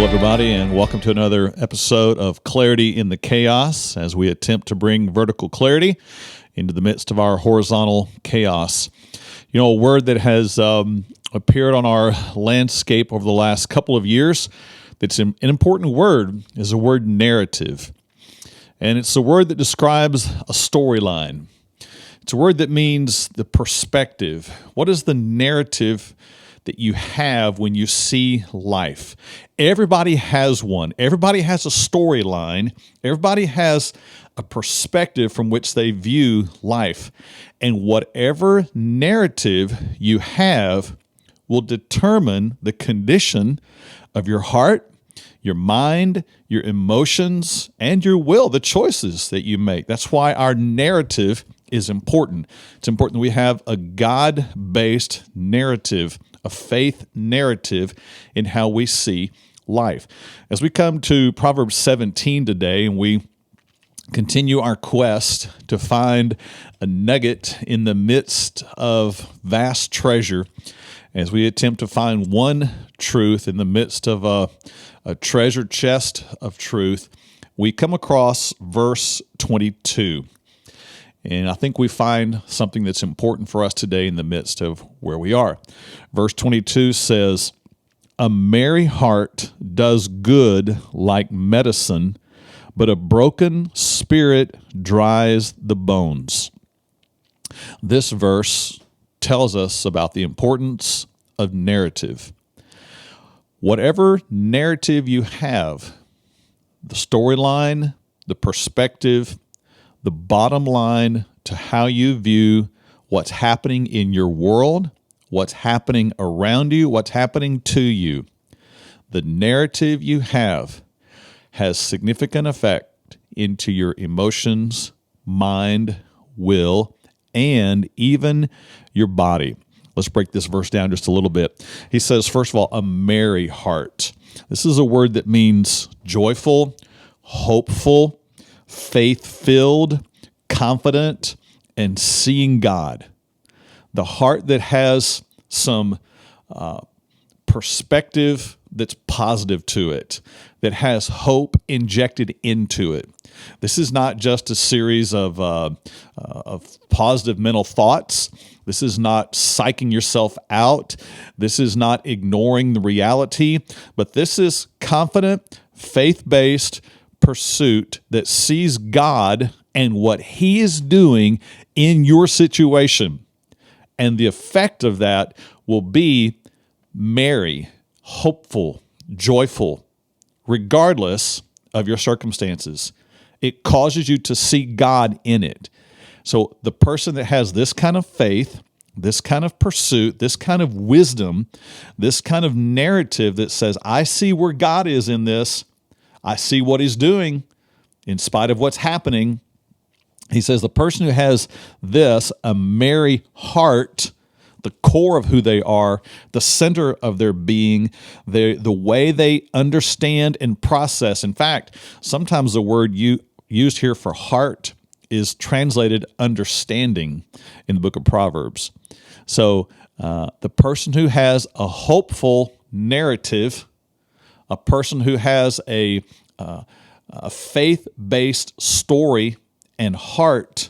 Hello, everybody, and welcome to another episode of Clarity in the Chaos as we attempt to bring vertical clarity into the midst of our horizontal chaos. You know, a word that has appeared on our landscape over the last couple of years that's an important word is the word narrative. And it's a word that describes a storyline. It's a word that means the perspective. What is the narrative that you have when you see life? Everybody has one. Everybody has a storyline. Everybody has a perspective from which they view life. And whatever narrative you have will determine the condition of your heart, your mind, your emotions, and your will, the choices that you make. That's why our narrative is important. It's important that we have a God-based narrative, a faith narrative in how we see life. As we come to Proverbs 17 today, and we continue our quest to find a nugget in the midst of vast treasure, as we attempt to find one truth in the midst of a treasure chest of truth, we come across verse 22. And I think we find something that's important for us today in the midst of where we are. Verse 22 says, "A merry heart does good like medicine, but a broken spirit dries the bones." This verse tells us about the importance of narrative. Whatever narrative you have, the storyline, the perspective, the bottom line to how you view what's happening in your world, what's happening around you, what's happening to you, the narrative you have has significant effect into your emotions, mind, will, and even your body. Let's break this verse down just a little bit. He says, first of all, a merry heart. This is a word that means joyful, hopeful, faith-filled, confident, and seeing God. The heart that has some perspective that's positive to it, that has hope injected into it. This is not just a series of positive mental thoughts. This is not psyching yourself out. This is not ignoring the reality, but this is confident, faith-based pursuit that sees God and what He is doing in your situation. And the effect of that will be merry, hopeful, joyful, regardless of your circumstances. It causes you to see God in it. So the person that has this kind of faith, this kind of pursuit, this kind of wisdom, this kind of narrative that says, I see where God is in this, I see what He's doing in spite of what's happening. He says the person who has this, a merry heart, the core of who they are, the center of their being, the way they understand and process. In fact, sometimes the word used here for heart is translated understanding in the book of Proverbs. So the person who has a hopeful narrative, a person who has a faith-based story and heart,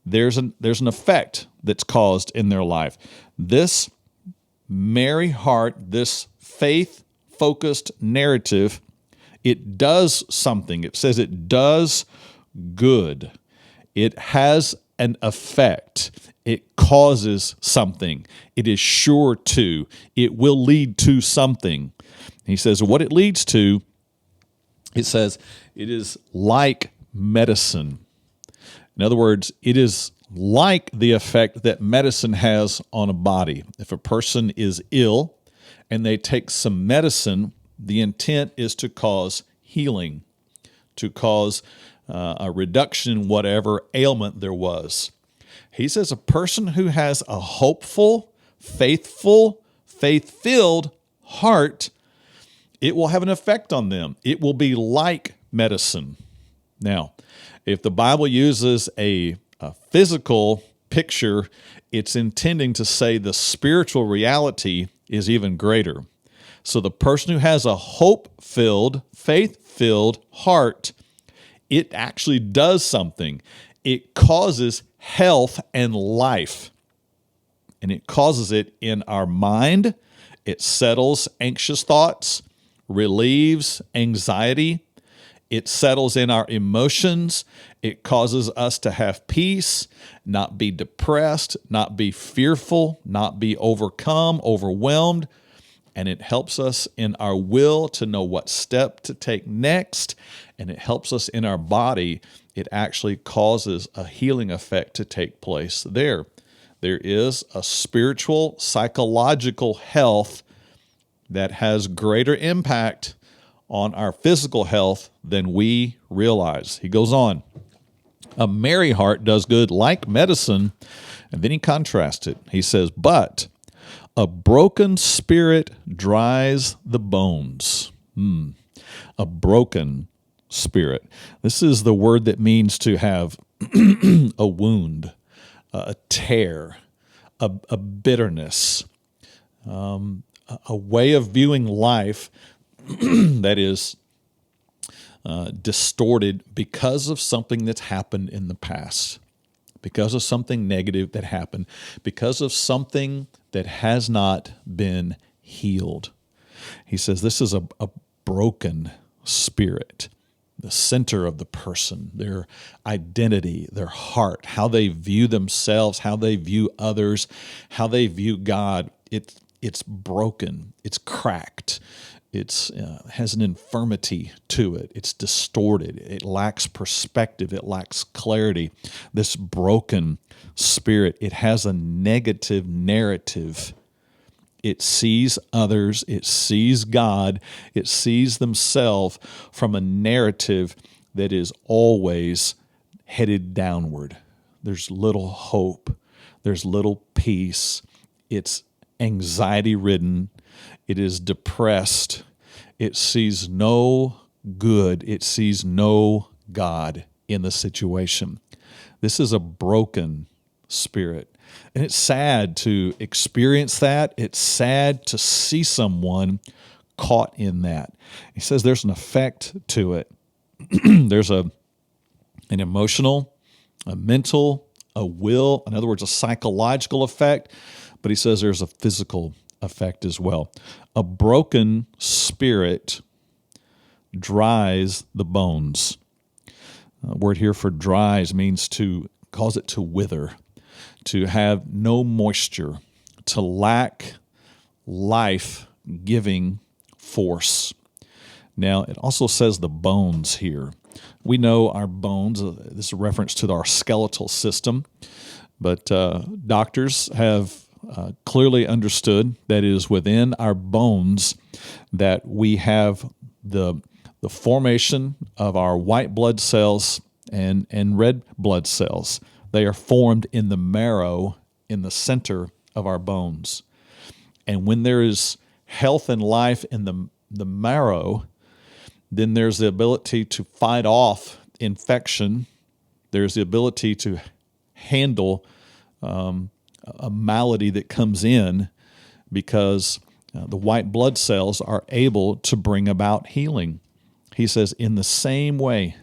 there's an effect that's caused in their life. This merry heart, this faith-focused narrative, it does something. It says it does good. It has an effect. It causes something. It is sure to. It will lead to something. He says what it leads to, it says it is like medicine. In other words, it is like the effect that medicine has on a body. If a person is ill and they take some medicine, the intent is to cause healing, to cause a reduction in whatever ailment there was. He says a person who has a hopeful, faithful, faith-filled heart, it will have an effect on them. It will be like medicine. Now, if the Bible uses a physical picture, it's intending to say the spiritual reality is even greater. So the person who has a hope-filled, faith-filled heart, it actually does something. It causes health and life. And it causes it in our mind. It settles anxious thoughts, relieves anxiety. It settles in our emotions. It causes us to have peace, not be depressed, not be fearful, not be overcome, overwhelmed. And it helps us in our will to know what step to take next. And it helps us in our body. It actually causes a healing effect to take place there. There is a spiritual, psychological health that has greater impact on our physical health than we realize. He goes on, a merry heart does good like medicine. And then he contrasts it. He says, but a broken spirit dries the bones. A broken spirit. This is the word that means to have a wound, a tear, a bitterness, a way of viewing life that is distorted because of something that's happened in the past, because of something negative that happened, because of something that has not been healed. He says this is a broken spirit, the center of the person, their identity, their heart, how they view themselves, how they view others, how they view God. It's broken, it's cracked, it has an infirmity to it, it's distorted, it lacks perspective, it lacks clarity. This broken spirit, it has a negative narrative. It sees others, it sees God, it sees themselves from a narrative that is always headed downward. There's little hope, there's little peace. It's anxiety-ridden, it is depressed, it sees no good, it sees no God in the situation. This is a broken spirit. And it's sad to experience that. It's sad to see someone caught in that. He says there's an effect to it. There's an emotional, a mental, a will, in other words, a psychological effect, but he says there's a physical effect as well. A broken spirit dries the bones. The word here for dries means to cause it to wither, to have no moisture, to lack life-giving force. Now, it also says the bones here. We know our bones, this is a reference to our skeletal system, but doctors have clearly understood that it is within our bones that we have the formation of our white blood cells and red blood cells. They are formed in the marrow, in the center of our bones. And when there is health and life in the marrow, then there's the ability to fight off infection. There's the ability to handle a malady that comes in because the white blood cells are able to bring about healing. He says, in the same way,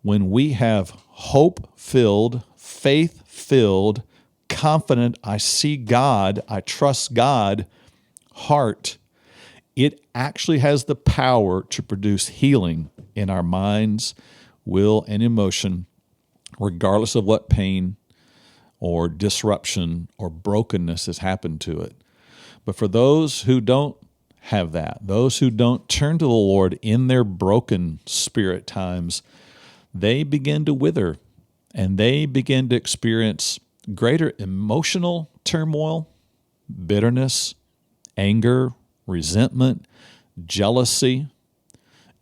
when we have hope-filled, faith-filled, confident, I see God, I trust God heart, it actually has the power to produce healing in our minds, will, and emotion, regardless of what pain or disruption or brokenness has happened to it. But for those who don't have that, those who don't turn to the Lord in their broken spirit times, they begin to wither and they begin to experience greater emotional turmoil, bitterness, anger, resentment, jealousy,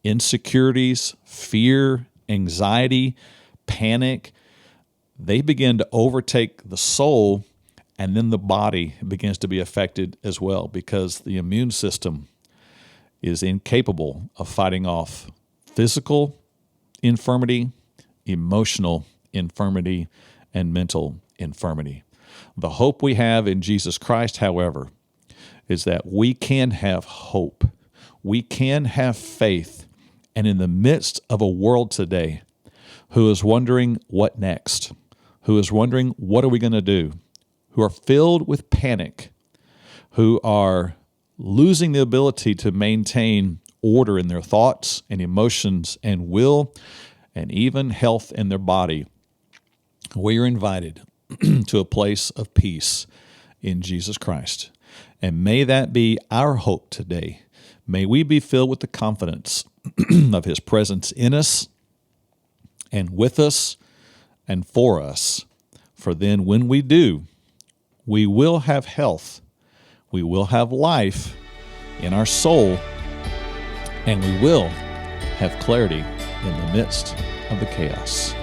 insecurities, fear, anxiety, panic. They begin to overtake the soul, and then the body begins to be affected as well because the immune system is incapable of fighting off physical infirmity, emotional infirmity, and mental infirmity. The hope we have in Jesus Christ, however, is that we can have hope. We can have faith. And in the midst of a world today who is wondering what next, who is wondering what are we going to do, who are filled with panic, who are losing the ability to maintain order in their thoughts and emotions and will and even health in their body, we are invited to a place of peace in Jesus Christ. And may that be our hope today. May we be filled with the confidence of His presence in us and with us and for us. For then when we do, we will have health, we will have life in our soul, and we will have clarity in the midst of the chaos.